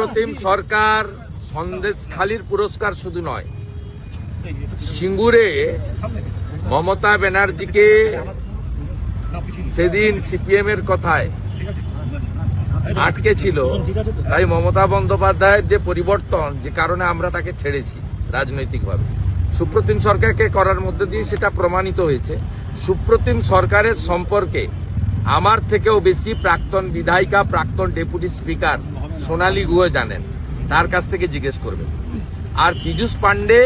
সুপ্রতিম সরকার সন্দেশখালীর পুরস্কার শুধু নয়, সিঙ্গুরে মমতা ব্যানার্জিকে সেদিন সিপিএম এর কথায় আটকে ছিল, তাই মমতা বন্দ্যোপাধ্যায়ের যে পরিবর্তন, যে কারণে আমরা তাকে ছেড়েছি রাজনৈতিকভাবে, সুপ্রতিম সরকারকে করার মধ্যে দিয়ে সেটা প্রমাণিত হয়েছে। সুপ্রতিম সরকারের সম্পর্কে আমার থেকেও বেশি প্রাক্তন বিধায়িকা, প্রাক্তন ডেপুটি স্পিকার সোনালী গুহ জানেন, তার কাছ থেকে জিজ্ঞেস করবেন। আর পীযূষ পান্ডে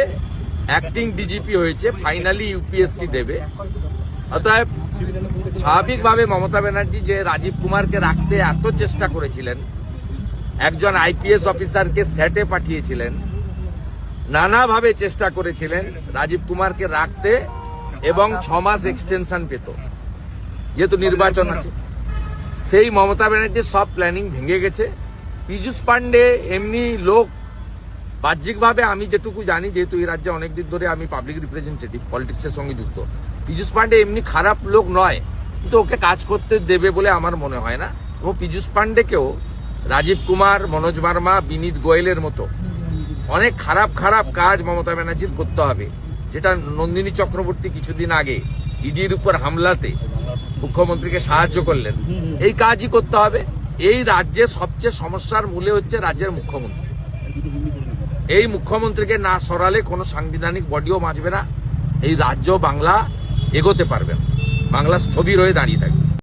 অ্যাক্টিং ডিজিপি হয়েছে, ফাইনালি ইউপিএসসি দেবে। অতএব স্বাভাবিকভাবে মমতা ব্যানার্জি যে রাজীব কুমারকে রাখতে এত চেষ্টা করেছিলেন, একজন আইপিএস অফিসারকে স্যাটে পাঠিয়েছিলেন, নানাভাবে চেষ্টা করেছিলেন রাজীব কুমারকে রাখতে এবং 6 মাস এক্সটেনশন পেত, যেহেতু নির্বাচন আছে। সেই মমতা ব্যানার্জির সব প্ল্যানিং ভেঙে গেছে। পীযূষ পান্ডে এমনি লোক, বাহ্যিকভাবে আমি যেটুকু জানি, যেহেতু এই রাজ্যে অনেকদিন ধরে আমি পাবলিক রিপ্রেজেন্টেটিভ, পলিটিক্সের সঙ্গে যুক্ত, পীযূষ পান্ডে এমনি খারাপ লোক নয়, কিন্তু ওকে কাজ করতে দেবে বলে আমার মনে হয় না। এবং পীযূষ পান্ডেকেও রাজীব কুমার, মনোজ বার্মা, বিনীত গোয়েলের মতো অনেক খারাপ খারাপ কাজ মমতা ব্যানার্জির করতে হবে, যেটা নন্দিনী চক্রবর্তী কিছুদিন আগে ইডির উপর হামলাতে মুখ্যমন্ত্রীকে সাহায্য করলেন, এই কাজই করতে হবে। এই রাজ্যে সবচেয়ে সমস্যার মূলে হচ্ছে রাজ্যের মুখ্যমন্ত্রী। এই মুখ্যমন্ত্রীকে না সরালে কোনো সাংবিধানিক বডিও বাঁচবে না, এই রাজ্য বাংলা এগোতে পারবে না, বাংলা স্থবির হয়ে দাঁড়িয়ে থাকবে।